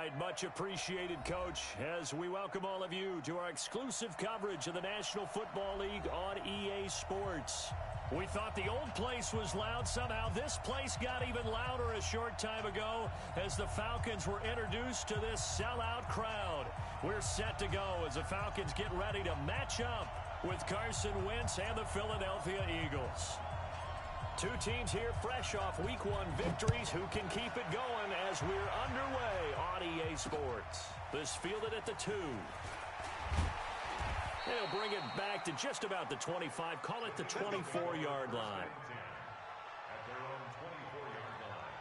right, much appreciated, Coach, as we welcome all of you to our exclusive coverage of the National Football League on EA Sports. We thought the old place was loud. Somehow this place got even louder a short time ago as the Falcons were introduced to this sellout crowd. We're set to go as the Falcons get ready to match up with Carson Wentz and the Philadelphia Eagles. Two teams here fresh off Week 1 victories who can keep it going as we're underway on EA Sports. This fielded at the 2. They'll bring it back to just about the 25. Call it the 24-yard line. At their own 24-yard line.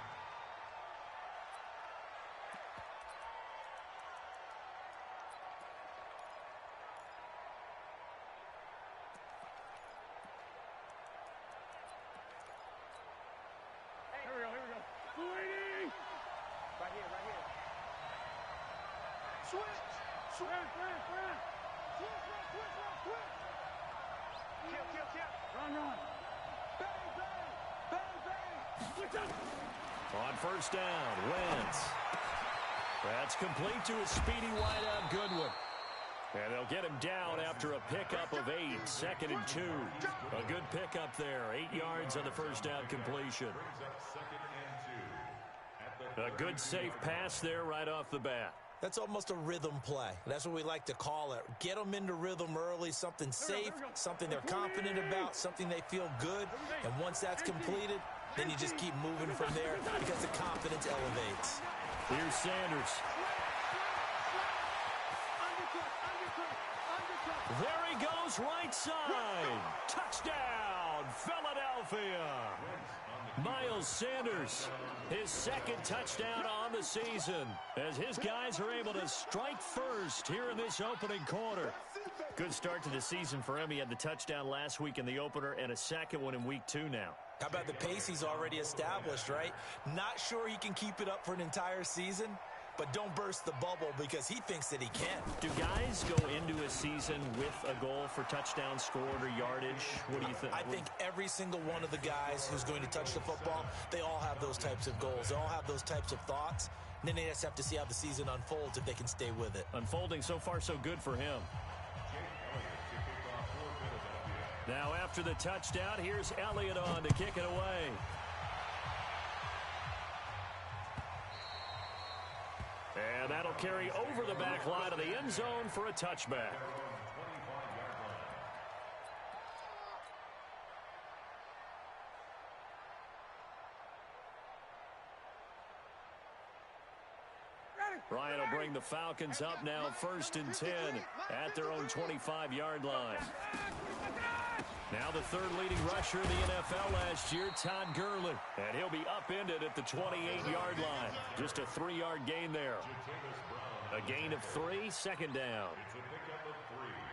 Here we go. Swing! Right here. Switch! Switch! Kill. Run. Bang! Switch up! On first down, Wentz. That's complete to a speedy wideout Goodwin. And they'll get him down after a pickup of 8, 2nd and 2. A good pickup there, 8 yards on the first down completion. A good safe pass there right off the bat. That's almost a rhythm play. That's what we like to call it. Get them into rhythm early, something safe, something they're confident about, something they feel good. And once that's completed, then you just keep moving from there because the confidence elevates. Here's Sanders. There he goes, right side. Touchdown, Philadelphia. Miles Sanders, his 2nd touchdown on the season, as his guys are able to strike first here in this opening quarter. Good start to the season for him. He had the touchdown last week in the opener and a 2nd one in Week 2 now. How about the pace he's already established, right? Not sure he can keep it up for an entire season, but don't burst the bubble because he thinks that he can. Do guys go into a season with a goal for touchdown scored or yardage? What do you think? I think every single one of the guys who's going to touch the football, they all have those types of goals. They all have those types of thoughts. And then they just have to see how the season unfolds if they can stay with it. Unfolding so far so good for him. Now after the touchdown, here's Elliott on to kick it away. And that'll carry over the back line of the end zone for a touchback. Ryan will bring the Falcons up now 1st and 10 at their own 25-yard line. Now the 3rd leading rusher in the NFL last year, Todd Gurley. And he'll be upended at the 28-yard line. Just a 3-yard gain there. A gain of 3, 2nd down.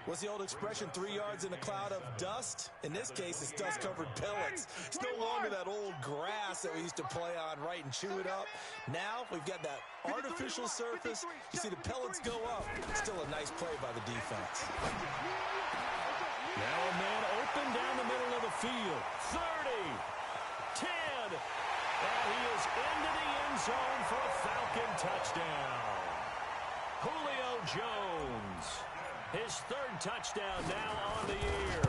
What's the old expression, 3 yards in a cloud of dust? In this case, it's dust-covered pellets. It's no longer that old grass that we used to play on, right, and chew it up. Now we've got that artificial surface. You see the pellets go up. Still a nice play by the defense. Now a man open down the middle of the field. 30, 10, and he is into the end zone for a Falcon touchdown. Julio Jones, his 3rd touchdown now on the year,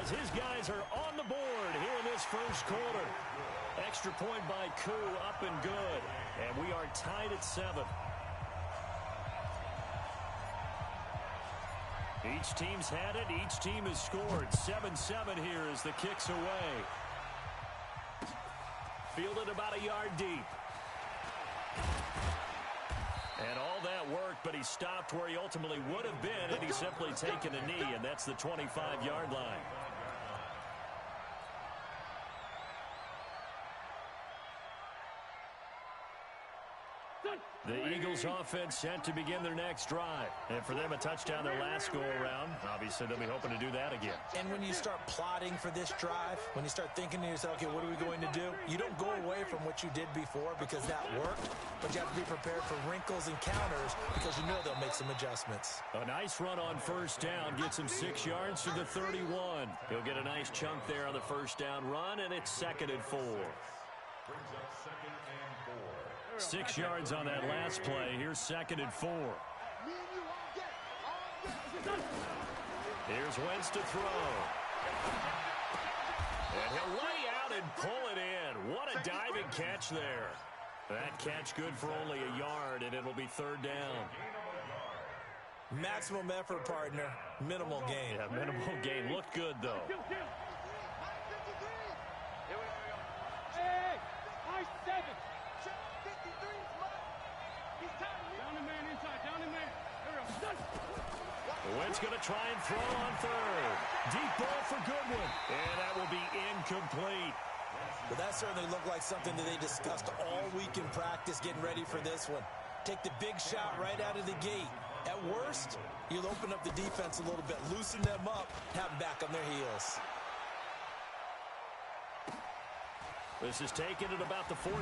as his guys are on the board here in this first quarter. Extra point by Koo, up and good, and we are tied at 7. Each team's had it. Each team has scored. 7-7 here as the kick's away. Fielded about a yard deep. And all that worked, but he stopped where he ultimately would have been, and he's simply taken a knee, and that's the 25-yard line. The Eagles offense set to begin their next drive. And for them, a touchdown their last go-around. Obviously, they'll be hoping to do that again. And when you start plotting for this drive, when you start thinking to yourself, okay, what are we going to do? You don't go away from what you did before because that worked, but you have to be prepared for wrinkles and counters because you know they'll make some adjustments. A nice run on first down gets him 6 yards to the 31. He'll get a nice chunk there on the first down run, and it's 2nd and 4. Brings up 2nd and 4. 6 yards on that last play. Here's 2nd and 4. Here's Wentz to throw. And he'll lay out and pull it in. What a diving catch there. That catch good for only a yard, and it'll be 3rd down. Maximum effort, partner. Minimal gain. Yeah, minimal gain. Looked good, though. Wentz going to try and throw on 3rd. Deep ball for Goodwin. And that will be incomplete. But that certainly looked like something that they discussed all week in practice getting ready for this one. Take the big shot right out of the gate. At worst, you'll open up the defense a little bit, loosen them up, have them back on their heels. This is taken at about the 14.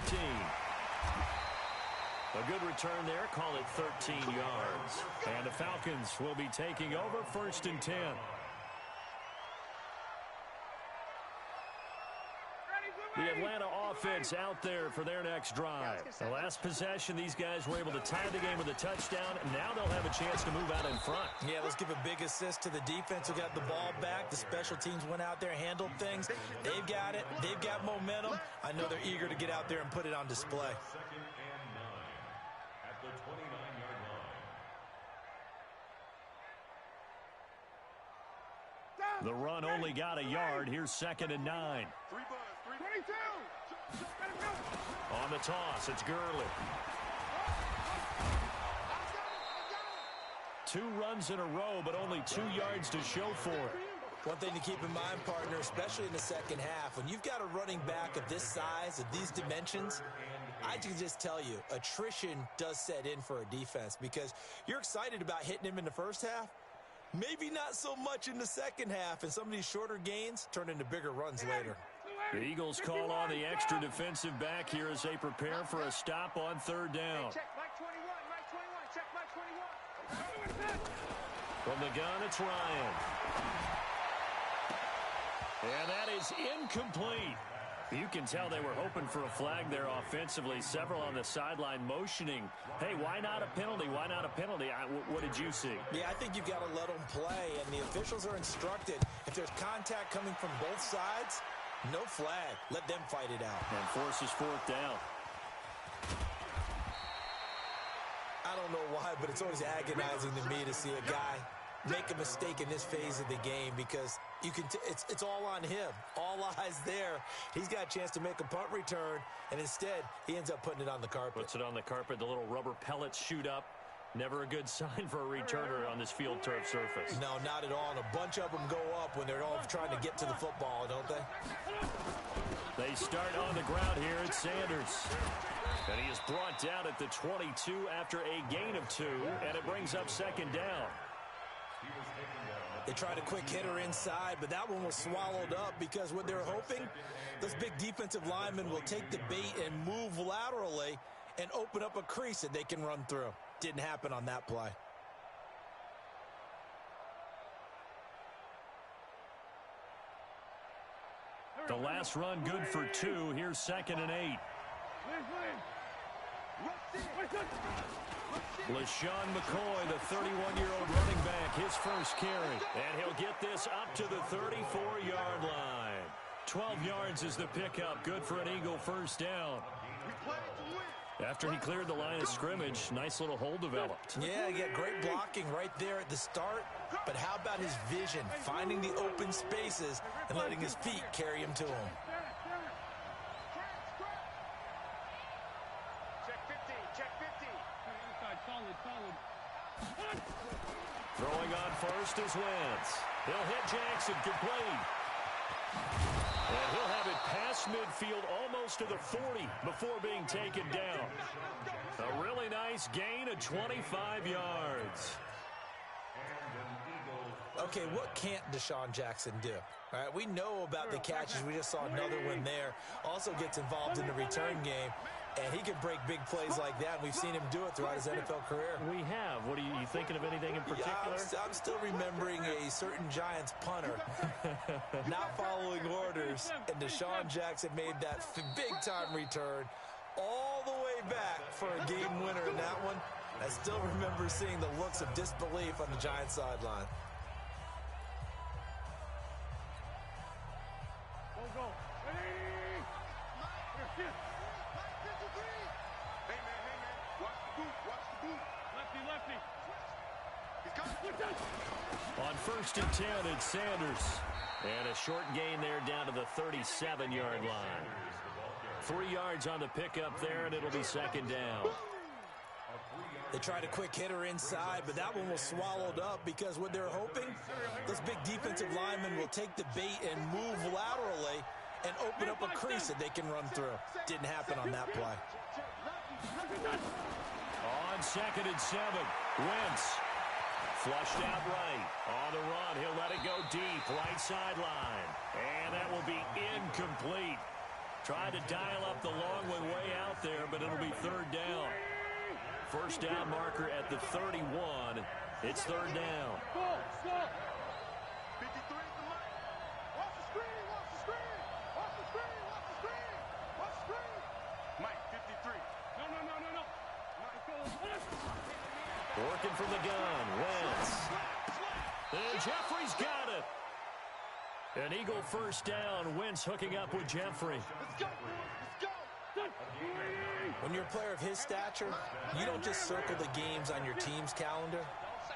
A good return there. Call it 13 yards. And the Falcons will be taking over 1st and 10. The Atlanta offense out there for their next drive. The last possession, these guys were able to tie the game with a touchdown. And now they'll have a chance to move out in front. Yeah, let's give a big assist to the defense who got the ball back. The special teams went out there, handled things. They've got it. They've got momentum. I know they're eager to get out there and put it on display. 2nd and 9 at the 29-yard line. The run only got a yard. Here's 2nd and 9. 22. On the toss, it's Gurley. 2 runs in a row, but only 2 yards to show for it. One thing to keep in mind, partner, especially in the second half, when you've got a running back of this size, of these dimensions, I can just tell you, attrition does set in for a defense because you're excited about hitting him in the first half. Maybe not so much in the second half, and some of these shorter gains turn into bigger runs later. The Eagles call on the extra defensive back here as they prepare for a stop on 3rd down. Check Mike 21, Mike 21, check Mike 21. From the gun, it's Ryan. And that is incomplete. You can tell they were hoping for a flag there offensively. Several on the sideline motioning. Hey, why not a penalty? Why not a penalty? What did you see? Yeah, I think you've got to let them play, and the officials are instructed. If there's contact coming from both sides, no flag. Let them fight it out. And forces 4th down. I don't know why, but it's always agonizing to me to see a guy make a mistake in this phase of the game because you can it's all on him. All eyes there. He's got a chance to make a punt return, and instead he ends up putting it on the carpet. Puts it on the carpet. The little rubber pellets shoot up. Never a good sign for a returner on this field turf surface. No, not at all. And a bunch of them go up when they're all trying to get to the football, don't they? They start on the ground here at Sanders. And he is brought down at the 22 after a gain of 2, and it brings up 2nd down. They tried a quick hitter inside, but that one was swallowed up because what they're hoping, those big defensive linemen will take the bait and move laterally and open up a crease that they can run through. Didn't happen on that play. The last run good for 2. Here's 2nd and 8. LaShawn McCoy, the 31-year-old running back, his first carry. And he'll get this up to the 34-yard line. 12 yards is the pickup. Good for an Eagle 1st down. After he cleared the line of scrimmage, nice little hole developed. Yeah, he got great blocking right there at the start. But how about his vision, finding the open spaces and letting his feet carry him to him? Throwing on first is Wentz. He'll hit Jackson, complete. And he'll have it past midfield almost to the 40 before being taken down. A really nice gain of 25 yards. Okay, what can't Deshaun Jackson do? All right, we know about the catches. We just saw another one there. Also gets involved in the return game. And he can break big plays like that. We've seen him do it throughout his NFL career. We have. What are you thinking of anything in particular? Yeah, I'm still remembering a certain Giants punter not following orders, and Deshaun Jackson made that big-time return all the way back for a game winner in that one. I still remember seeing the looks of disbelief on the Giants sideline. Go. Ready? Here. Hey, man. Watch the boot. Lefty. He's coming. On 1st and 10, it's Sanders. And a short gain there down to the 37-yard line. 3 yards on the pickup there, and it'll be 2nd down. They tried a quick hitter inside, but that one was swallowed up because what they're hoping, those big defensive linemen will take the bait and move laterally and open up a crease that they can run through. Didn't happen on that play. On 2nd and 7, Wentz. Flushed out right. On the run, he'll let it go deep, right sideline. And that will be incomplete. Tried to dial up the long one way out there, but it'll be 3rd down. 1st down marker at the 31. It's 3rd down. Stop. 53 is the mark. Watch the screen. Mike, 53. No. Working from the gun, Wentz. And Jeffrey's got it. An Eagle 1st down. Wentz hooking up with Jeffrey. Let's go. When you're a player of his stature, you don't just circle the games on your team's calendar.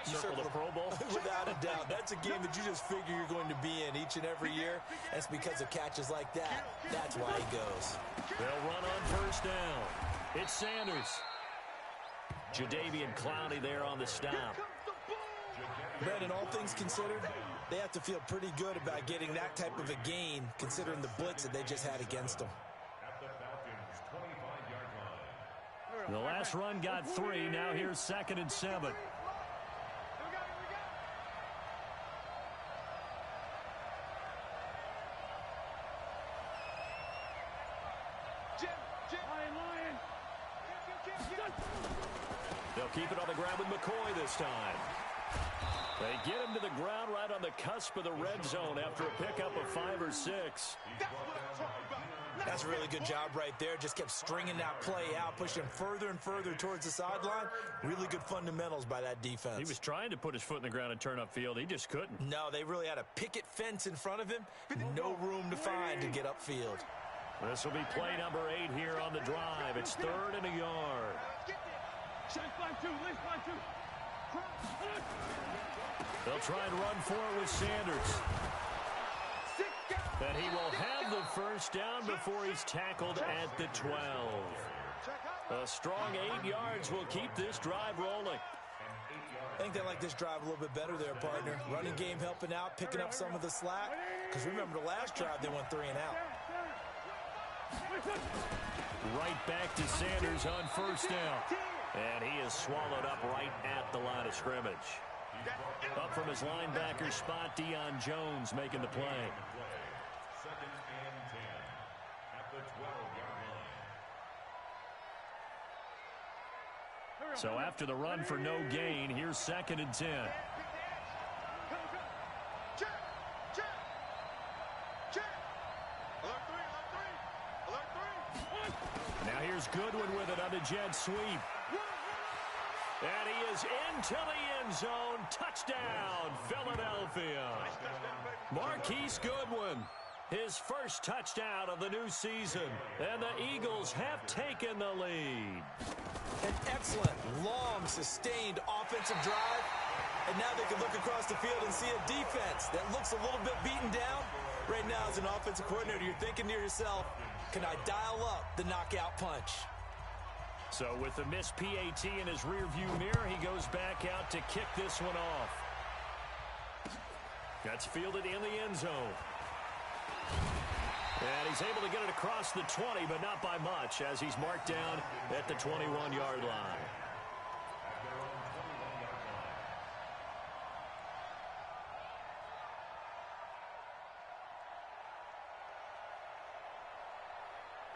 You Circle the Pro Bowl? Without a doubt. That's a game that you just figure you're going to be in each and every year. That's because of catches like that. That's why he goes. They'll run on 1st down. It's Sanders. Jadeveon Clowney there on the stop. Brandon, all things considered, they have to feel pretty good about getting that type of a gain, considering the blitz that they just had against them. The last run got 3. Now here's 2nd and 7. They'll keep it on the ground with McCoy this time. They get him to the ground right on the cusp of the red zone after a pickup of 5 or 6. That's a really good job right there. Just kept stringing that play out, pushing further and further towards the sideline. Really good fundamentals by that defense. He was trying to put his foot in the ground and turn upfield. He just couldn't. No, they really had a picket fence in front of him. No room to find to get upfield. This will be play number 8 here on the drive. It's 3rd and a yard. They'll try and run for it with Sanders. And he will have the 1st down before he's tackled at the 12. A strong 8 yards will keep this drive rolling. I think they like this drive a little bit better there, partner. Running game helping out, picking up some of the slack. Because remember, the last drive, they went 3 and out. Right back to Sanders on 1st down. And he is swallowed up right at the line of scrimmage. Up from his linebacker spot, Deion Jones making the play. 2nd and 10 at the 12-yard line. So after the run for no gain, here's 2nd and 10. Now here's Goodwin with it on the jet sweep. And he is into the end zone. Touchdown, Philadelphia. Marquise Goodwin, his first touchdown of the new season. And the Eagles have taken the lead. An excellent, long, sustained offensive drive. And now they can look across the field and see a defense that looks a little bit beaten down. Right now, as an offensive coordinator, you're thinking to yourself, can I dial up the knockout punch? So with the missed PAT in his rearview mirror, he goes back out to kick this one off. That's fielded in the end zone. And he's able to get it across the 20, but not by much, as he's marked down at the 21-yard line.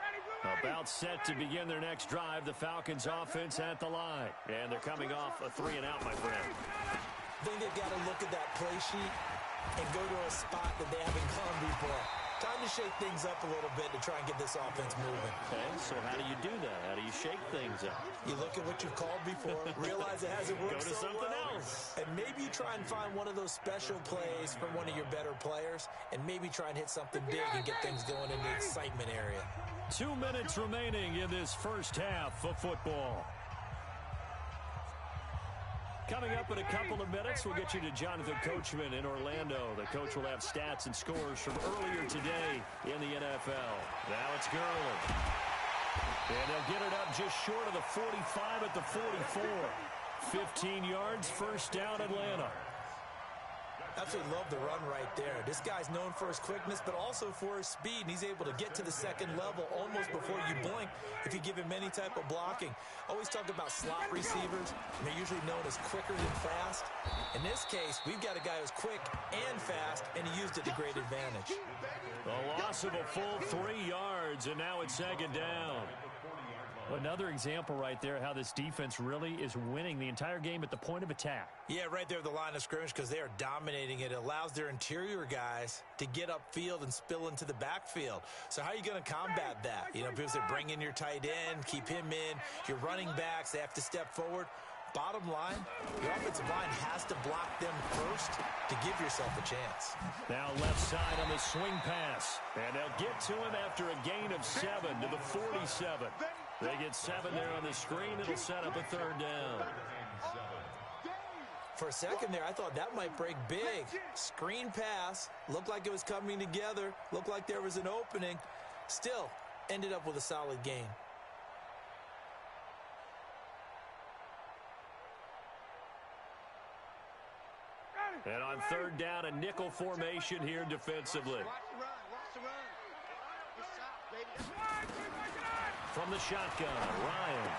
Ready, About set to begin their next drive, the Falcons offense at the line. And they're coming off a 3-and-out, my friend. I think they've got to look at that play sheet and go to a spot that they haven't gone before. Time to shake things up a little bit to try and get this offense moving. Okay, so how do you do that? How do you shake things up? You look at what you've called before, realize it hasn't worked Go to so something well, else. and maybe you try and find one of those special plays from one of your better players, and maybe try and hit something big and get things going in the excitement area. 2 minutes remaining in this first half of football. Coming up in a couple of minutes, we'll get you to Jonathan Coachman in Orlando. The coach will have stats and scores from earlier today in the NFL. Now it's Gurley. And they'll get it up just short of the 45 at the 44. 15 yards, first down, Atlanta. Absolutely love the run right there. This guy's known for his quickness, but also for his speed. And he's able to get to the second level almost before you blink if you give him any type of blocking. Always talk about slot receivers. And they're usually known as quicker than fast. In this case, we've got a guy who's quick and fast, and he used it to great advantage. A loss of a full 3 yards, and now it's second down. Another example right there how this defense really is winning the entire game at the point of attack. Yeah, right there at the line of scrimmage because they are dominating it. It allows their interior guys to get upfield and spill into the backfield. So how are you going to combat that? You know, because they bring in your tight end, keep him in. Your running backs, they have to step forward. Bottom line, your offensive line has to block them first to give yourself a chance. Now left side on the swing pass. And they'll get to him after a gain of 7 to the 47. They get 7 there on the screen. It'll set up a third down. For a second there, I thought that might break big. Screen pass. Looked like it was coming together. Looked like there was an opening. Still, ended up with a solid gain. And on third down, a nickel formation here defensively. Watch the run. Good shot, baby. From the shotgun, Ryan.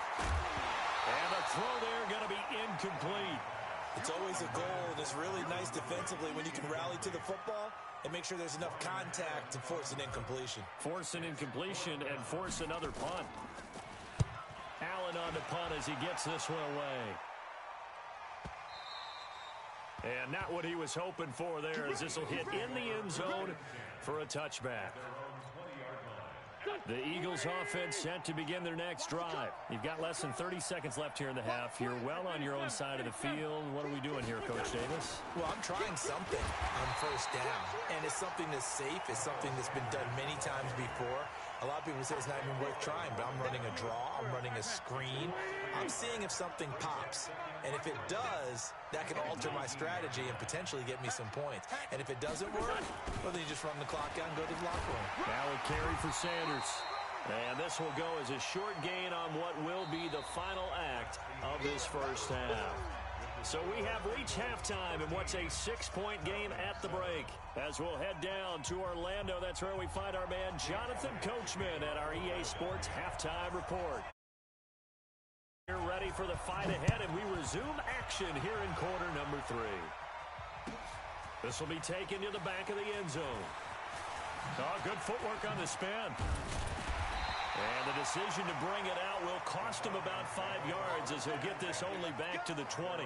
And the throw there going to be incomplete. It's always a goal, and it's really nice defensively when you can rally to the football and make sure there's enough contact to force an incompletion. Force an incompletion and force another punt. Allen on the punt as he gets this one away. And not what he was hoping for there as this will hit in the end zone for a touchback. The Eagles offense set to begin their next drive. You've got less than 30 seconds left here in the half. You're well on your own side of the field. What are we doing here, Coach Davis? Well, I'm trying something on first down, and it's something that's safe. It's something that's been done many times before. A lot of people say it's not even worth trying, but I'm running a draw. I'm running a screen. I'm seeing if something pops. And if it does, that can alter my strategy and potentially get me some points. And if it doesn't work, well, then you just run the clock out and go to the locker room. Now a carry for Sanders. And this will go as a short gain on what will be the final act of this first half. So we have reached halftime in what's a 6-point game at the break. As we'll head down to Orlando, that's where we find our man Jonathan Coachman at our EA Sports Halftime Report. We're ready for the fight ahead, and we resume action here in quarter number 3. This will be taken to the back of the end zone. Oh, good footwork on the spin. And the decision to bring it out will cost him about 5 yards as he'll get this only back to the 20.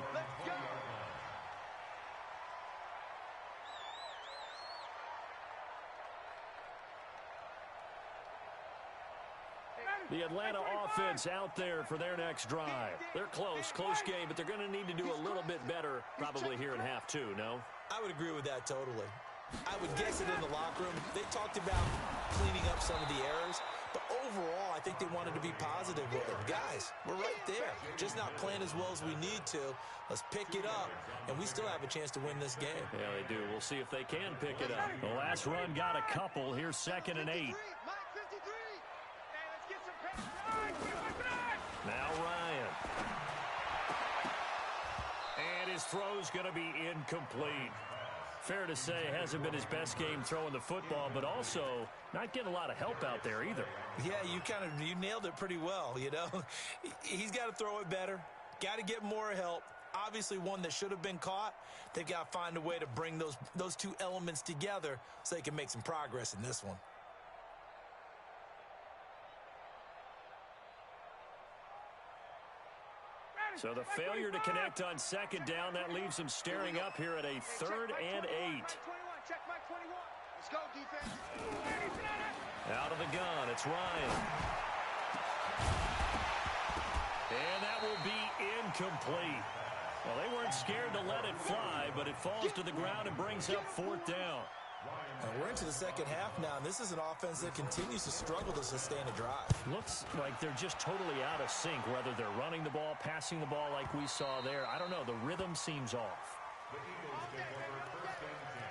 The Atlanta offense out there for their next drive. They're close game, but they're going to need to do a little bit better probably here in half 2, no? I would agree with that totally. I would guess it in the locker room. They talked about cleaning up some of the errors, but overall, I think they wanted to be positive with them. Guys, we're right there. Just not playing as well as we need to. Let's pick it up, and we still have a chance to win this game. Yeah, they do. We'll see if they can pick it up. The last run got a couple. Here's 2nd and 8. Now Ryan. And his throw's going to be incomplete. Fair to say, hasn't been his best game throwing the football, but also not getting a lot of help out there either. Yeah, you nailed it pretty well, you know. He's got to throw it better. Got to get more help. Obviously one that should have been caught. They've got to find a way to bring those two elements together so they can make some progress in this one. So the failure to connect on second down, that leaves him staring up here at a 3rd and 8. Check Mike 21. Let's go, defense. Out of the gun, it's Ryan. And that will be incomplete. Well, they weren't scared to let it fly, but it falls to the ground and brings up 4th down. And we're into the second half now, and this is an offense that continues to struggle to sustain a drive. Looks like they're just totally out of sync, whether they're running the ball, passing the ball like we saw there. I don't know. The rhythm seems off. The Eagles take over 1st and 10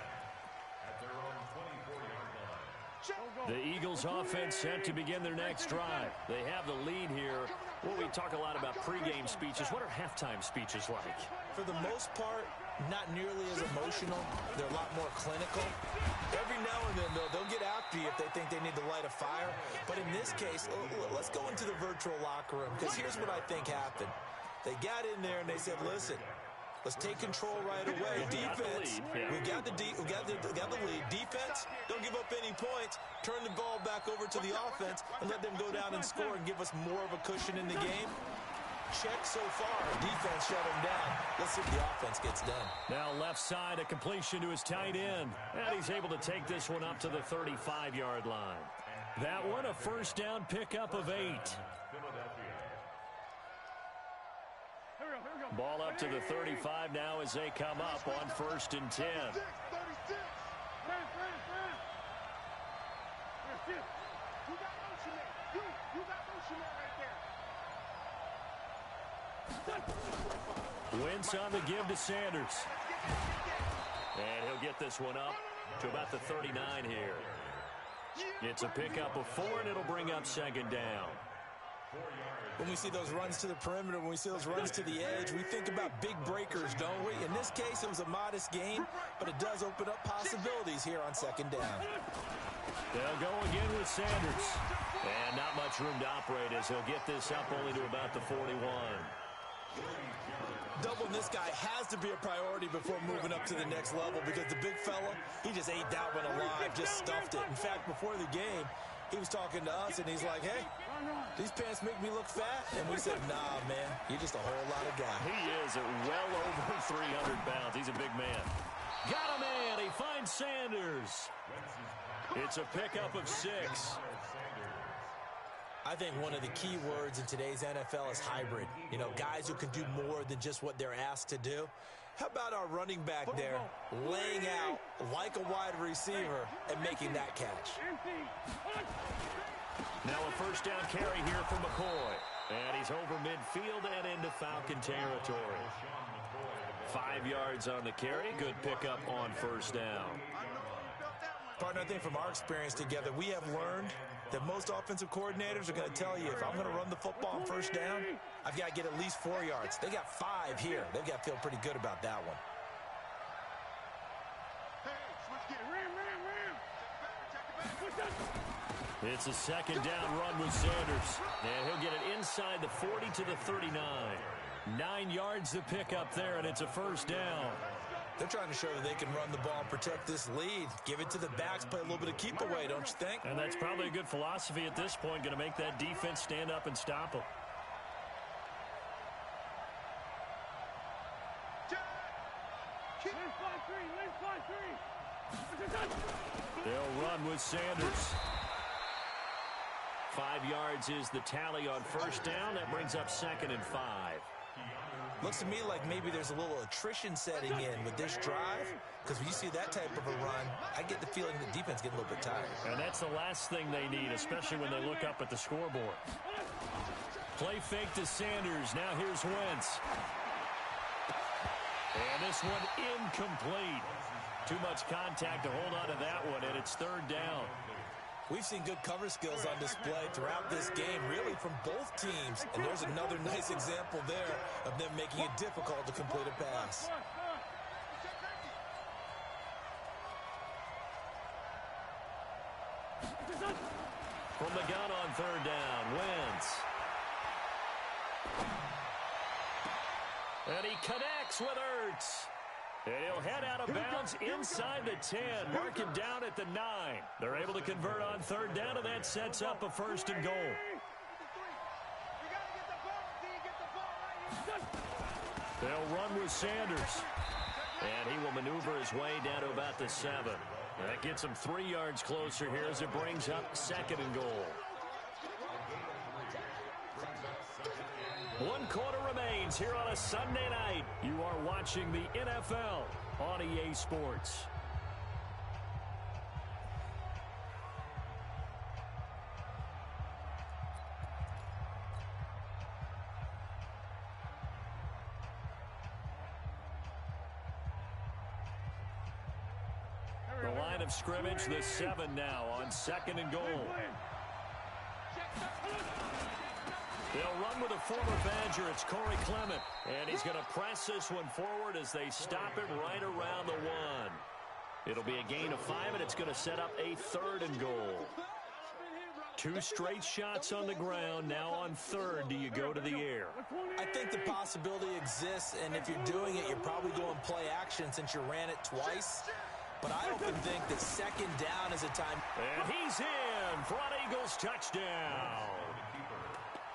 at their own 24-yard line. The Eagles offense set to begin their next drive. They have the lead here. Well, we talk a lot about pregame speeches. What are halftime speeches like? For the most part, not nearly as emotional. They're a lot more clinical. Every now and then, though, they'll get after you if they think they need to light a fire. But in this case, let's go into the virtual locker room, because here's what I think happened. They got in there and they said, listen, let's take control right away. Defense, we got the lead. Defense, don't give up any points. Turn the ball back over to the offense and let them go down and score and give us more of a cushion in the game. Check so far. Defense shut him down. Let's see if the offense gets done. Now left side, a completion to his tight end. And he's able to take this one up to the 35-yard line. That one, a 1st down pickup of 8. Ball up to the 35 now as they come up on 1st and 10. Wentz on the give to Sanders. And he'll get this one up to about the 39 here. It's a pickup of 4, and it'll bring up 2nd down. When we see those runs to the perimeter, when we see those runs to the edge, we think about big breakers, don't we? In this case, it was a modest gain, but it does open up possibilities here on 2nd down. They'll go again with Sanders. And not much room to operate as he'll get this up only to about the 41. Doubling this guy has to be a priority before moving up to the next level, because the big fella, he just ate that one alive, just stuffed it. In fact, before the game, he was talking to us, and he's like, hey, these pants make me look fat. And we said, nah, man, you're just a whole lot of guy. He is at well over 300 pounds. He's a big man. Got a man. He finds Sanders. It's a pickup of 6. I think one of the key words in today's NFL is hybrid. You know, guys who can do more than just what they're asked to do. How about our running back there laying out like a wide receiver and making that catch? Now a 1st down carry here for McCoy. And he's over midfield and into Falcon territory. 5 yards on the carry. Good pickup on 1st down. Partner, I think from our experience together, we have learned that most offensive coordinators are going to tell you, if I'm going to run the football on 1st down, I've got to get at least 4 yards. They got 5 here. They've got to feel pretty good about that one. It's a 2nd down run with Sanders. And he'll get it inside the 40 to the 39. 9 yards to pick up there, and it's a 1st down. They're trying to show that they can run the ball and protect this lead. Give it to the backs, play a little bit of keep away, don't you think? And that's probably a good philosophy at this point, going to make that defense stand up and stop them. They'll run with Sanders. 5 yards is the tally on 1st down. That brings up 2nd and 5. Looks to me like maybe there's a little attrition setting in with this drive, because when you see that type of a run, I get the feeling the defense getting a little bit tired. And that's the last thing they need, especially when they look up at the scoreboard. Play fake to Sanders. Now here's Wentz. And this one incomplete. Too much contact to hold on to that one, and it's 3rd down. We've seen good cover skills on display throughout this game, really from both teams. And there's another nice example there of them making it difficult to complete a pass. From the gun on 3rd down, Wentz. And he connects with Ertz. And he'll head out of bounds inside the 10. Mark him down at the 9. They're able to convert on 3rd down, and that sets up a 1st and goal. They'll run with Sanders. And he will maneuver his way down to about the 7. That gets him 3 yards closer here as it brings up 2nd and goal. 1 quarter remains here on a Sunday night. You are watching the NFL on EA Sports. The line of scrimmage, the 7 now on 2nd and goal. They'll run with a former Badger. It's Corey Clement. And he's going to press this one forward as they stop him right around the 1. It'll be a gain of 5, and it's going to set up a 3rd and goal. 2 straight shots on the ground. Now on 3rd, do you go to the air? I think the possibility exists, and if you're doing it, you're probably going play action since you ran it twice. But I often think that 2nd down is a time. And he's in for an Eagles touchdown.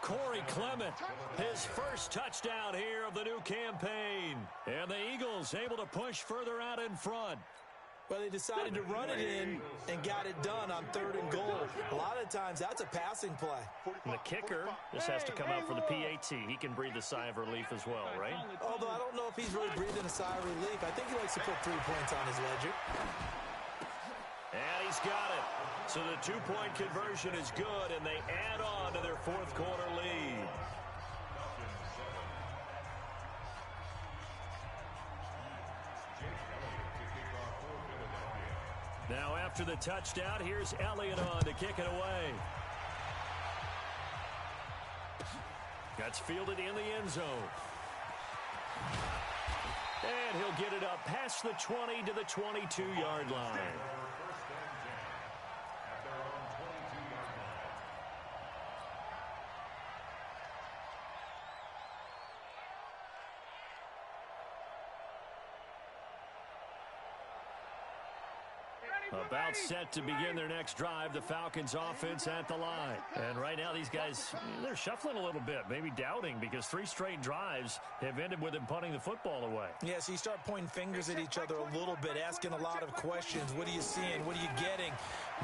Corey Clement, his first touchdown here of the new campaign. And the Eagles able to push further out in front. Well, they decided to run it in and got it done on 3rd and goal. A lot of times, that's a passing play. And the kicker just has to come out for the PAT. He can breathe a sigh of relief as well, right? Although I don't know if he's really breathing a sigh of relief. I think he likes to put 3 points on his ledger. And he's got it. So the 2-point conversion is good, and they add on to their 4th quarter lead. Now after the touchdown, here's Elliott on to kick it away. That's fielded in the end zone. And he'll get it up past the 20 to the 22-yard line. About set to begin their next drive, the Falcons offense at the line. And right now these guys, they're shuffling a little bit, maybe doubting, because 3 straight drives have ended with them punting the football away. Yeah, so you start pointing fingers at each other a little bit, asking a lot of questions. What are you seeing? What are you getting?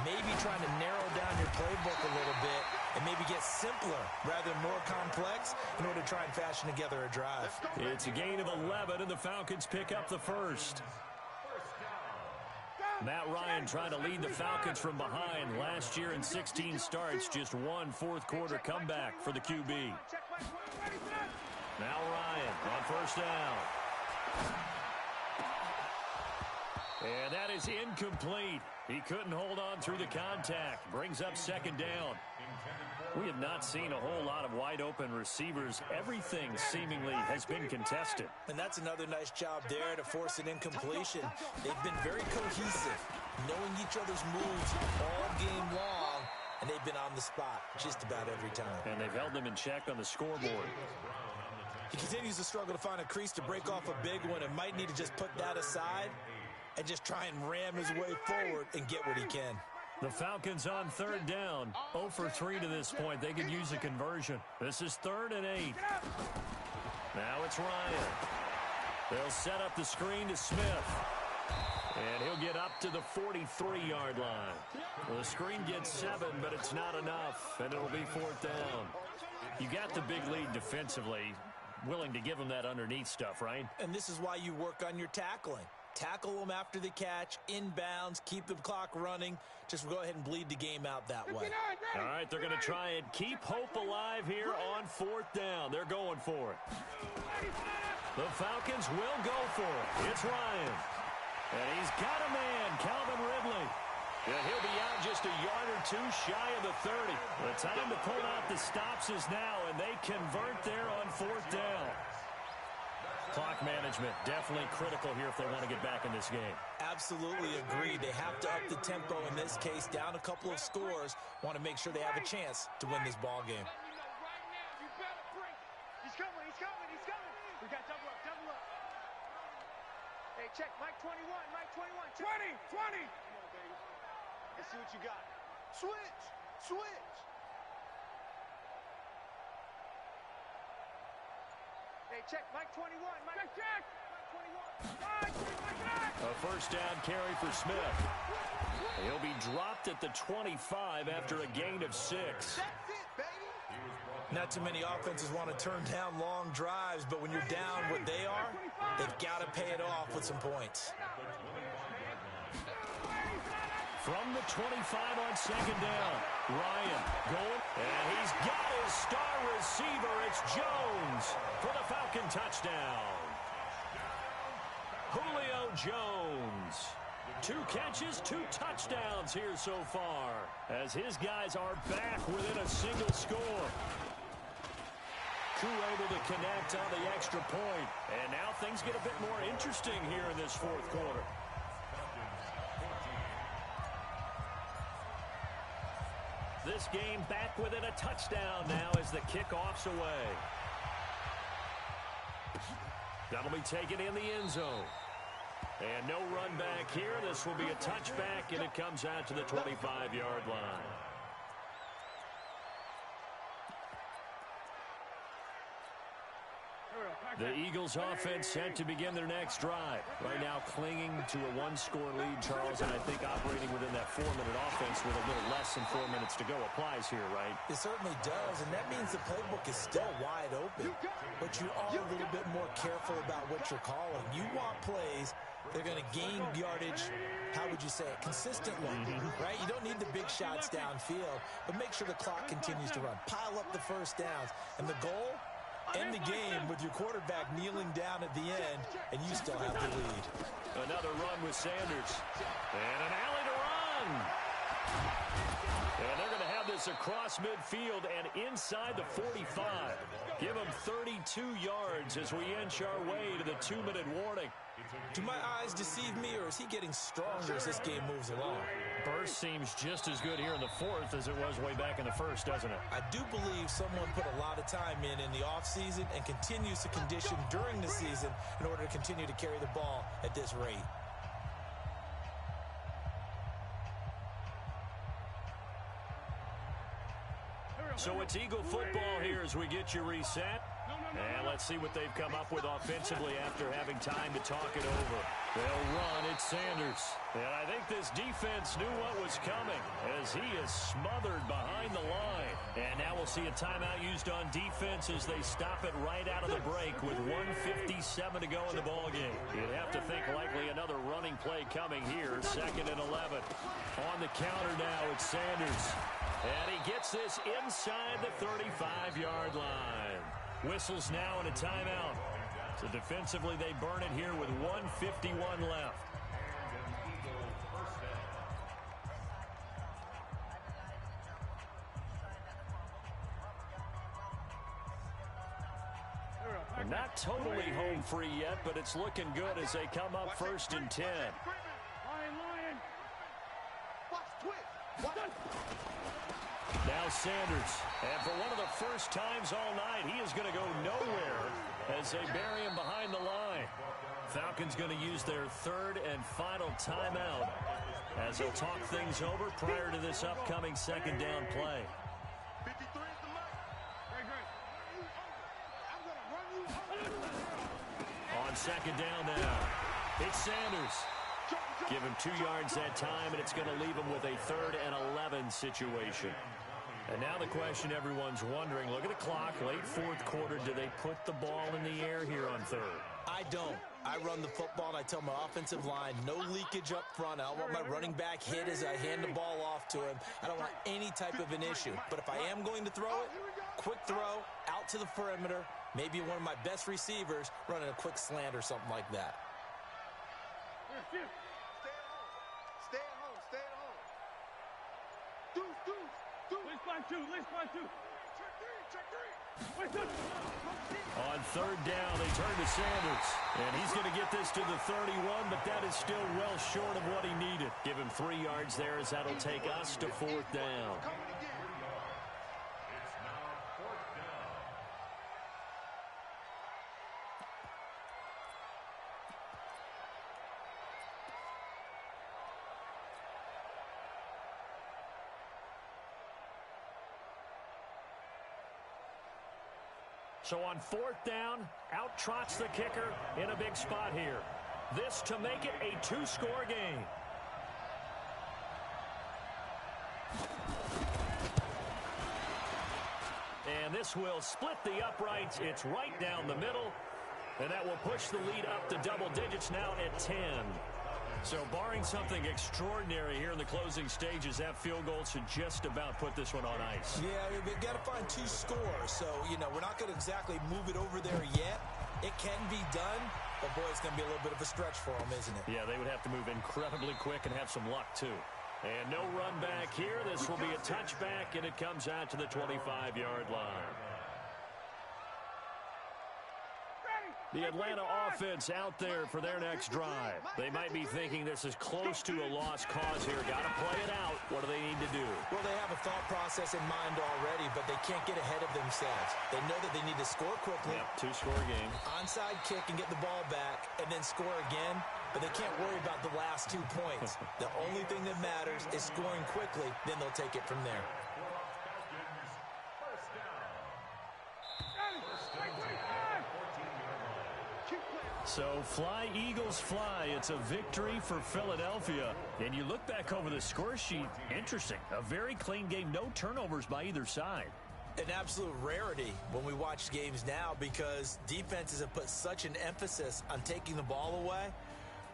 Maybe trying to narrow down your playbook a little bit and maybe get simpler rather than more complex in order to try and fashion together a drive. It's a gain of 11, and the Falcons pick up the 1st. Matt Ryan trying to lead the Falcons from behind. Last year in 16 starts, just 1 4th-quarter comeback for the QB. Now Ryan on 1st down. And that is incomplete. He couldn't hold on through the contact. Brings up 2nd down. We have not seen a whole lot of wide-open receivers. Everything seemingly has been contested. And that's another nice job there to force an incompletion. They've been very cohesive, knowing each other's moves all game long, and they've been on the spot just about every time. And they've held them in check on the scoreboard. He continues to struggle to find a crease to break off a big one and might need to just put that aside and just try and ram his way forward and get what he can. The Falcons on 3rd down. 0 for 3 to this point. They could use a conversion. This is 3rd and 8. Now it's Ryan. They'll set up the screen to Smith. And he'll get up to the 43-yard line. Well, the screen gets 7, but it's not enough, and it'll be 4th down. You got the big lead defensively, willing to give them that underneath stuff, right? And this is why you work on your tackling. Tackle them after the catch, inbounds, keep the clock running. Just go ahead and bleed the game out that way. All right, they're going to try and keep hope alive here on 4th down. They're going for it. The Falcons will go for it. It's Ryan. And he's got a man, Calvin Ridley. And he'll be out just a yard or 2 shy of the 30. The time to pull out the stops is now, and they convert there on 4th down. Clock management definitely critical here if they want to get back in this game. Absolutely agree. They have to up the tempo in this case, down a couple of scores. Want to make sure they have a chance to win this ball game. He's coming, he's coming, he's coming. We got double up, double up. Hey, check, Mike 21, Mike 21. Check. 20, 20. Come on, baby. Let's see what you got. Switch, switch. Hey, check. Mike 21. Mike, check. Mike 21. A first down carry for Smith. He'll be dropped at the 25 after a gain of 6. That's it, baby. Not too many offenses want to turn down long drives, but when you're down what they are, they've got to pay it off with some points. From the 25 on second down, Ryan going, and he's got his star receiver. It's Jones for the Falcon touchdown. Julio Jones. 2 catches, 2 touchdowns here so far, as his guys are back within a single score. Crew able to connect on the extra point, and now things get a bit more interesting here in this fourth quarter. This game back within a touchdown now as the kickoff's away. That'll be taken in the end zone. And no run back here. This will be a touchback, and it comes out to the 25-yard line. The Eagles offense set to begin their next drive. Right now clinging to a 1-score lead, Charles, and I think operating within that 4-minute offense with a little less than 4 minutes to go applies here, right? It certainly does, and that means the playbook is still wide open. But you are a little bit more careful about what you're calling. You want plays that are going to gain yardage, how would you say it, consistently, right? You don't need the big shots downfield, but make sure the clock continues to run. Pile up the first downs, and the goal, end the game with your quarterback kneeling down at the end, and you still have the lead. Another run with Sanders. And an alley to run. And they're going to have this across midfield and inside the 45. Give them 32 yards as we inch our way to the 2-minute warning. Do my eyes deceive me, or is he getting stronger as this game moves along? Burst seems just as good here in the fourth as it was way back in the first, doesn't it? I do believe someone put a lot of time in the offseason and continues to condition during the season in order to continue to carry the ball at this rate. So it's Eagle football here as we get you reset. And let's see what they've come up with offensively after having time to talk it over. They'll run. It's Sanders. And I think this defense knew what was coming as he is smothered behind the line. And now we'll see a timeout used on defense as they stop it right out of the break with 1:57 to go in the ballgame. You'd have to think likely another running play coming here. 2nd and 11. On the counter now, it's Sanders. And he gets this inside the 35-yard line. Whistles now and a timeout. So defensively, they burn it here with 1:51 left. We're not totally home free yet, but it's looking good as they come up 1st and 10. Now Sanders, and for one of the first times all night, he is going to go nowhere as they bury him behind the line. Falcons going to use their 3rd and final timeout as they'll talk things over prior to this upcoming 2nd down play. On 2nd down now, it's Sanders. Give him 2 yards that time, and it's going to leave him with a 3rd and 11 situation. And now the question everyone's wondering, look at the clock, late 4th quarter, do they put the ball in the air here on 3rd? I don't. I run the football, and I tell my offensive line, no leakage up front. I don't want my running back hit as I hand the ball off to him. I don't want any type of an issue. But if I am going to throw it, quick throw, out to the perimeter, maybe one of my best receivers running a quick slant or something like that. Stay at home. Stay at home. Deuce. Let's find two. Check three. On 3rd down, they turn to Sanders. And he's going to get this to the 31, but that is still well short of what he needed. Give him 3 yards there as that'll take us to 4th down. So on 4th down, out trots the kicker in a big spot here. This to make it a 2-score game. And this will split the uprights. It's right down the middle. And that will push the lead up to double digits now at 10. So barring something extraordinary here in the closing stages, that field goal should just about put this one on ice. Yeah, we've got to find 2 scores. So, we're not going to exactly move it over there yet. It can be done, but, boy, it's going to be a little bit of a stretch for them, isn't it? Yeah, they would have to move incredibly quick and have some luck, too. And no run back here. This will be a touchback, and it comes out to the 25-yard line. The Atlanta offense out there for their next drive. They might be thinking this is close to a lost cause here. Got to play it out. What do they need to do? Well, they have a thought process in mind already, but they can't get ahead of themselves. They know that they need to score quickly. Yep, 2-score game. Onside kick and get the ball back, and then score again. But they can't worry about the last 2 points. The only thing that matters is scoring quickly. Then they'll take it from there. So fly, Eagles, fly. It's a victory for Philadelphia. And you look back over the score sheet, interesting. A very clean game, no turnovers by either side. An absolute rarity when we watch games now because defenses have put such an emphasis on taking the ball away.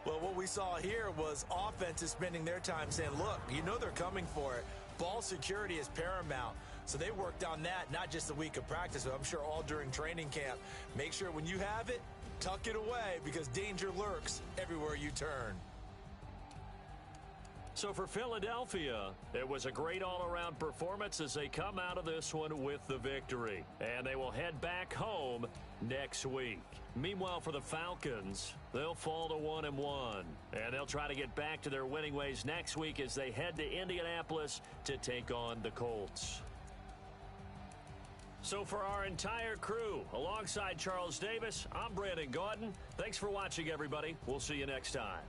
Well, what we saw here was offenses spending their time saying, look, they're coming for it. Ball security is paramount. So they worked on that, not just a week of practice, but I'm sure all during training camp. Make sure when you have it, tuck it away because danger lurks everywhere you turn. So for Philadelphia, it was a great all-around performance as they come out of this one with the victory. And they will head back home next week. Meanwhile, for the Falcons, they'll fall to 1-1. And they'll try to get back to their winning ways next week as they head to Indianapolis to take on the Colts. So for our entire crew, alongside Charles Davis, I'm Brandon Gaudin. Thanks for watching, everybody. We'll see you next time.